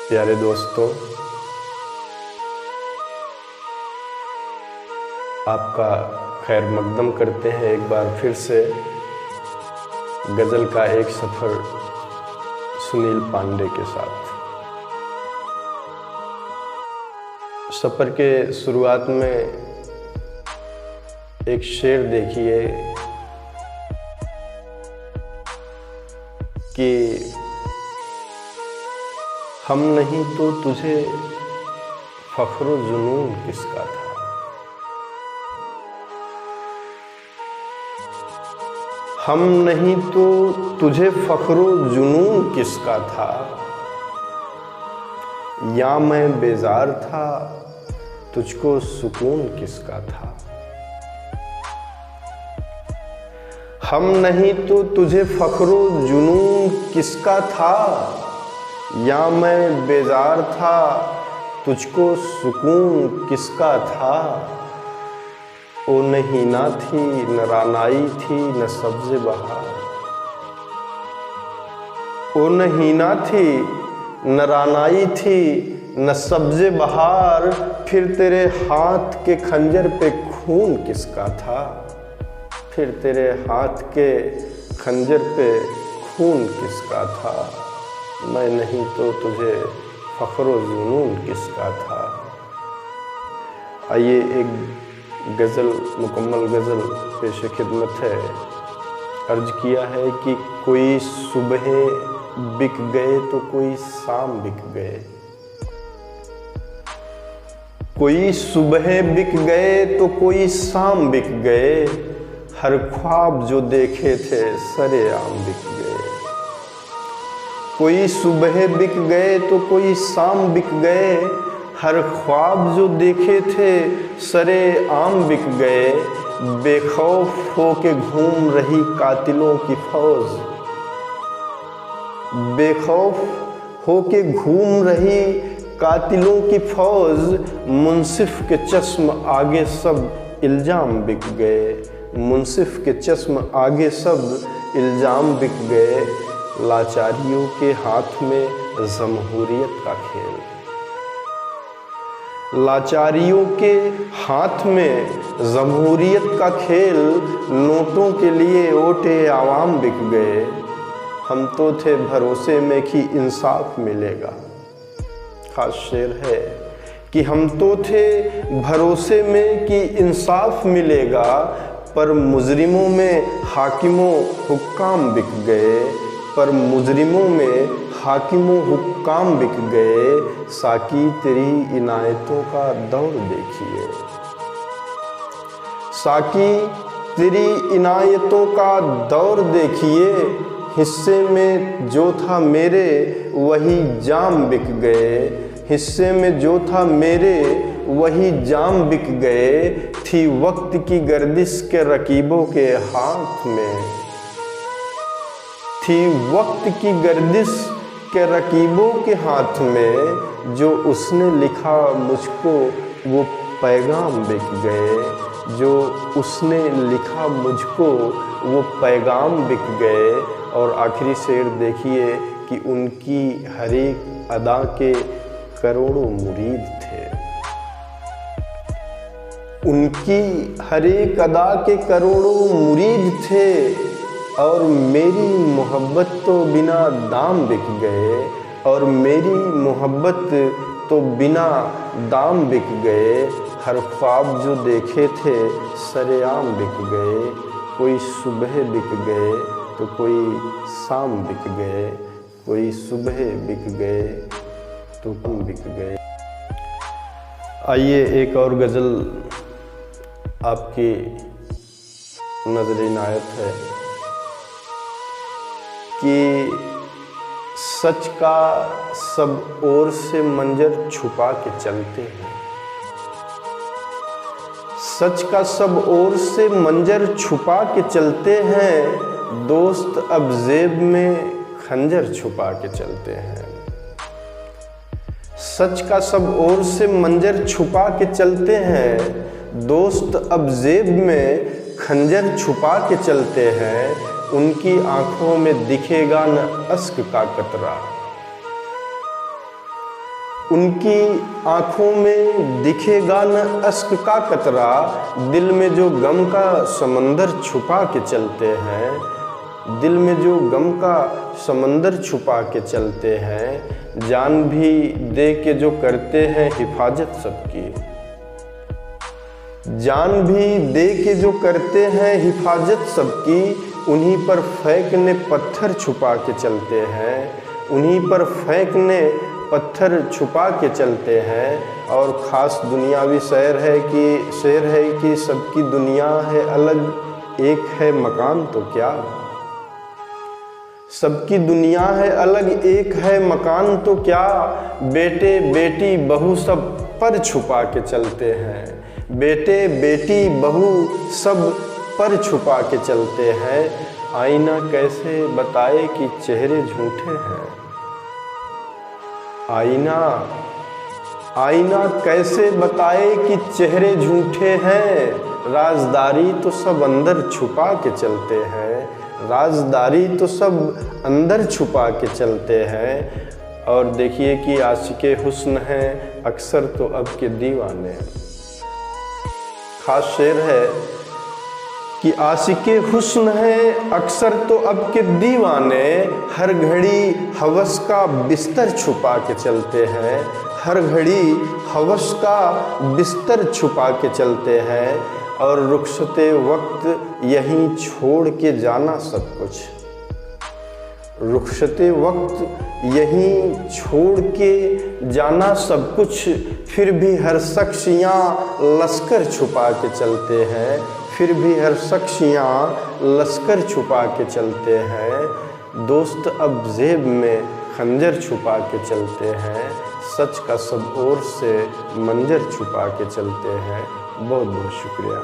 प्यारे दोस्तों, आपका खैर मकदम करते हैं एक बार फिर से गज़ल का एक सफ़र सुनील पांडे के साथ। सफ़र के शुरुआत में एक शेर देखिए कि हम नहीं तो तुझे फ़ख्र जुनून किसका था। हम नहीं तो तुझे फ़ख्र जुनून किसका था, या मैं बेजार था तुझको सुकून किसका था। हम नहीं तो तुझे फ़ख्र जुनून किसका था, या मैं बेजार था तुझको सुकून किसका था। ओ नहीं ना थी न रानाई थी न सब्ज़े बहार, ओ नहीं ना थी न रानाई थी न सब्ज़े बहार। फिर तेरे हाथ के खंजर पे खून किसका था, फिर तेरे हाथ के खंजर पे खून किसका था। मैं नहीं तो तुझे फ़ख्र जुनून किसका था। आइए एक गज़ल, मुकम्मल गज़ल पेश खिदमत है। अर्ज़ किया है कि कोई सुबह बिक गए तो कोई शाम बिक गए, कोई सुबह बिक गए तो कोई शाम बिक गए। हर ख्वाब जो देखे थे सरेआम बिक गए। कोई सुबह बिक गए तो कोई शाम बिक गए। हर ख्वाब जो देखे थे सरेआम बिक गए। बेखौफ होके घूम रही कातिलों की फौज, बेखौफ होके घूम रही कातिलों की फौज। मुंसिफ के चश्म आगे सब इल्ज़ाम बिक गए, मुंसिफ के चश्म आगे सब इल्ज़ाम बिक गए। लाचारियों के हाथ में जमहूरियत का खेल, लाचारियों के हाथ में जमहूरियत का खेल। नोटों के लिए वोटे आवाम बिक गए। हम तो थे भरोसे में कि इंसाफ मिलेगा। खास शेर है कि हम तो थे भरोसे में कि इंसाफ मिलेगा, पर मुजरिमों में हाकिमों हुक्काम बिक गए, पर मुजरिमों में हाकिमों हुक्काम बिक गए। साकी तेरी इनायतों का दौर देखिए, साकी तेरी इनायतों का दौर देखिए। हिस्से में जो था मेरे वही जाम बिक गए, हिस्से में जो था मेरे वही जाम बिक गए। थी वक्त की गर्दिश के रकीबों के हाथ में, थी वक्त की गर्दिश के रकीबों के हाथ में। जो उसने लिखा मुझको वो पैगाम बिक गए, जो उसने लिखा मुझको वो पैगाम बिक गए। और आखिरी शेर देखिए कि उनकी हर एक अदा के करोड़ों मुरीद थे, उनकी हर एक अदा के करोड़ों मुरीद थे। और मेरी मोहब्बत तो बिना दाम बिक गए, और मेरी मोहब्बत तो बिना दाम बिक गए। हर ख्वाब जो देखे थे सरेआम बिक गए। कोई सुबह बिक गए तो कोई शाम बिक गए, कोई सुबह बिक गए तो तुम बिक गए। आइए एक और गज़ल आपकी नज़र इनायत है कि सच का सब ओर से मंजर छुपा के चलते हैं, सच का सब ओर से मंजर छुपा के चलते हैं। दोस्त अब जेब में खंजर छुपा के चलते हैं। सच का सब ओर से मंजर छुपा के चलते हैं। दोस्त अब जेब में खंजर छुपा के चलते हैं। उनकी आंखों में दिखेगा न अश्क का कतरा, उनकी आँखों में दिखेगा न अश्क का कतरा, दिल में जो गम का समंदर छुपा के चलते हैं, दिल में जो गम का समंदर छुपा के चलते हैं, जान भी दे के जो करते हैं हिफाजत सबकी, जान भी दे के जो करते हैं हिफाजत सबकी, उन्हीं पर फेंकने पत्थर छुपा के चलते हैं, उन्हीं पर फेंकने पत्थर छुपा के चलते हैं। और ख़ास दुनियावी शेर है कि सबकी दुनिया है अलग, एक है मकान तो क्या, सबकी दुनिया है अलग, एक है मकान तो क्या, बेटे बेटी बहू सब पर छुपा के चलते हैं, बेटे बेटी बहू सब पर छुपा के चलते हैं। आईना कैसे बताए कि चेहरे झूठे हैं, आईना कैसे बताए कि चेहरे झूठे हैं, राजदारी तो सब अंदर छुपा के चलते हैं, राजदारी तो सब अंदर छुपा के चलते हैं। और देखिए कि आशिके हुस्न हैं अक्सर तो अब के दीवाने, खास शेर है कि आशिके हुस्न है अक्सर तो अब के दीवाने, हर घड़ी हवस का बिस्तर छुपा के चलते हैं, हर घड़ी हवस का बिस्तर छुपा के चलते हैं। और रुखसते वक्त यहीं छोड़ के जाना सब कुछ, रुखसते वक्त यहीं छोड़ के जाना सब कुछ, फिर भी हर शख्स यहाँ लश्कर छुपा के चलते हैं, फिर भी हर शख्स यहाँ लश्कर छुपा के चलते हैं। दोस्त अब जेब में खंजर छुपा के चलते हैं, सच का सब ओर से मंजर छुपा के चलते हैं। बहुत बहुत शुक्रिया।